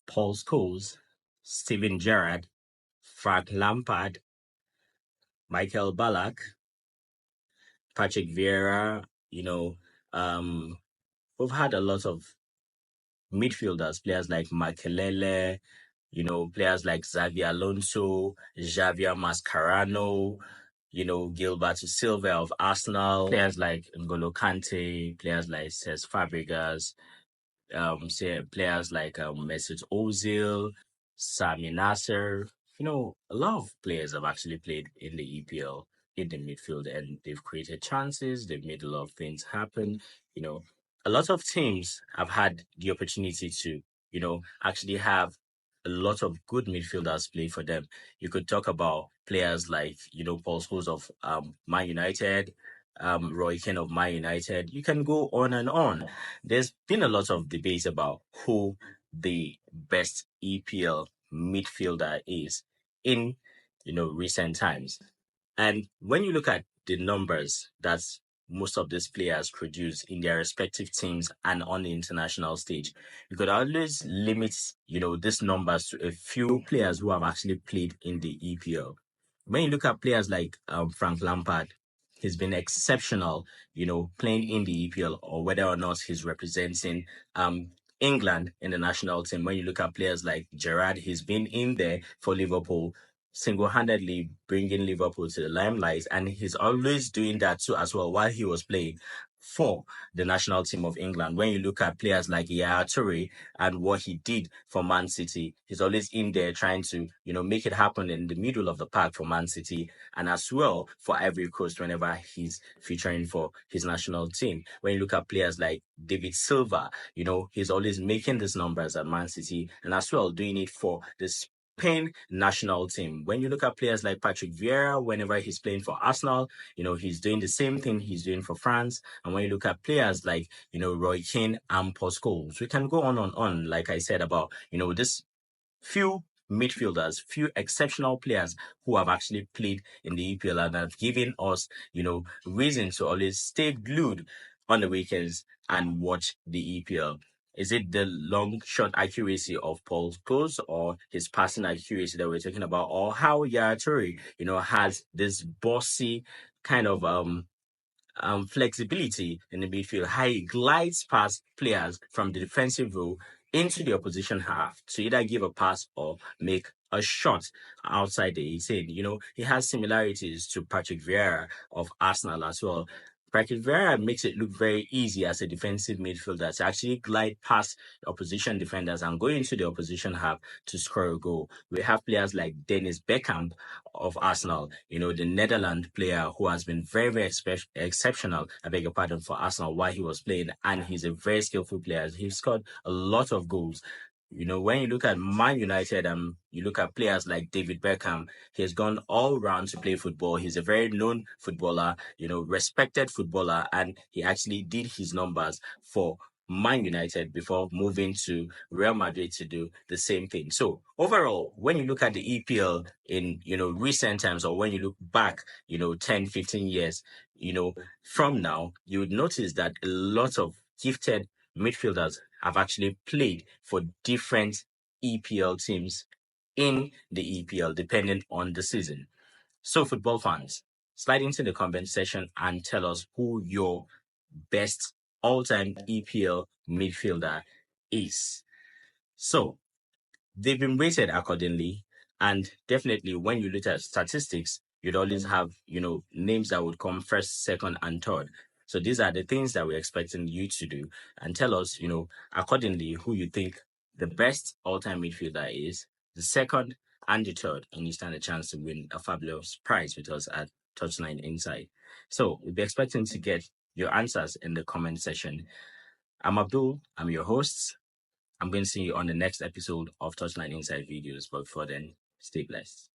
Paul Scholes, Steven Gerrard, Frank Lampard, Michael Ballack, Patrick Vieira. We've had a lot of midfielders, players like Makelele, players like Xavi Alonso, Javier Mascherano, Gilberto Silva of Arsenal, players like N'Golo Kante, players like Cesc Fabregas, players like Mesut Ozil, Sami Nasser. A lot of players have actually played in the EPL in the midfield, and they've created chances. They've made a lot of things happen. You know, a lot of teams have had the opportunity to, actually have a lot of good midfielders play for them. You could talk about players like, Paul Scholes of Man United, Roy Keane of Man United. You can go on and on. There's been a lot of debate about who the best EPL midfielder is in, recent times. And when you look at the numbers that most of these players produce in their respective teams and on the international stage, you could always limit, these numbers to a few players who have actually played in the EPL. When you look at players like Frank Lampard, he's been exceptional, playing in the EPL, or whether or not he's representing England in the national team. When you look at players like Gerrard, he's been in there for Liverpool, single-handedly bringing Liverpool to the limelight, and he's always doing that too as well while he was playing for the national team of England. When you look at players like Yaya Toure and what he did for Man City, he's always in there trying to, make it happen in the middle of the park for Man City, and as well for Ivory Coast whenever he's featuring for his national team. When you look at players like David Silva, he's always making these numbers at Man City, and as well doing it for the Spain national team. When you look at players like Patrick Vieira, whenever he's playing for Arsenal, he's doing the same thing he's doing for France. And when you look at players like, Roy Keane and Paul Scholes, we can go on and on, like I said, about, this few midfielders, few exceptional players who have actually played in the EPL and have given us, reason to always stay glued on the weekends and watch the EPL. Is it the long shot accuracy of Paul Scholes or his passing accuracy that we're talking about, or how Yaya Toure, has this bossy kind of flexibility in the midfield, how he glides past players from the defensive role into the opposition half to either give a pass or make a shot outside the 18. He has similarities to Patrick Vieira of Arsenal as well. Patrick Vieira makes it look very easy as a defensive midfielder to actually glide past opposition defenders and go into the opposition half to score a goal. We have players like Dennis Bergkamp of Arsenal, the Netherlands player who has been very, very exceptional, I beg your pardon, for Arsenal while he was playing. And he's a very skillful player. He's scored a lot of goals. When you look at Man United and you look at players like David Beckham, he has gone all round to play football. He's a very known footballer, respected footballer, and he actually did his numbers for Man United before moving to Real Madrid to do the same thing. So overall, when you look at the EPL in, recent times, or when you look back, 10, 15 years, from now, you would notice that a lot of gifted midfielders have actually played for different EPL teams in the EPL, depending on the season. So, football fans, slide into the comment section and tell us who your best all-time EPL midfielder is. So, they've been rated accordingly, and definitely when you look at statistics, you'd always have, names that would come first, second, and third. So these are the things that we're expecting you to do, and tell us, accordingly, who you think the best all-time midfielder is, the second and the third, and you stand a chance to win a fabulous prize with us at Touchline Insight. So we'll be expecting to get your answers in the comment section. I'm Abdul, I'm your host. I'm going to see you on the next episode of Touchline Insight videos, but before then, stay blessed.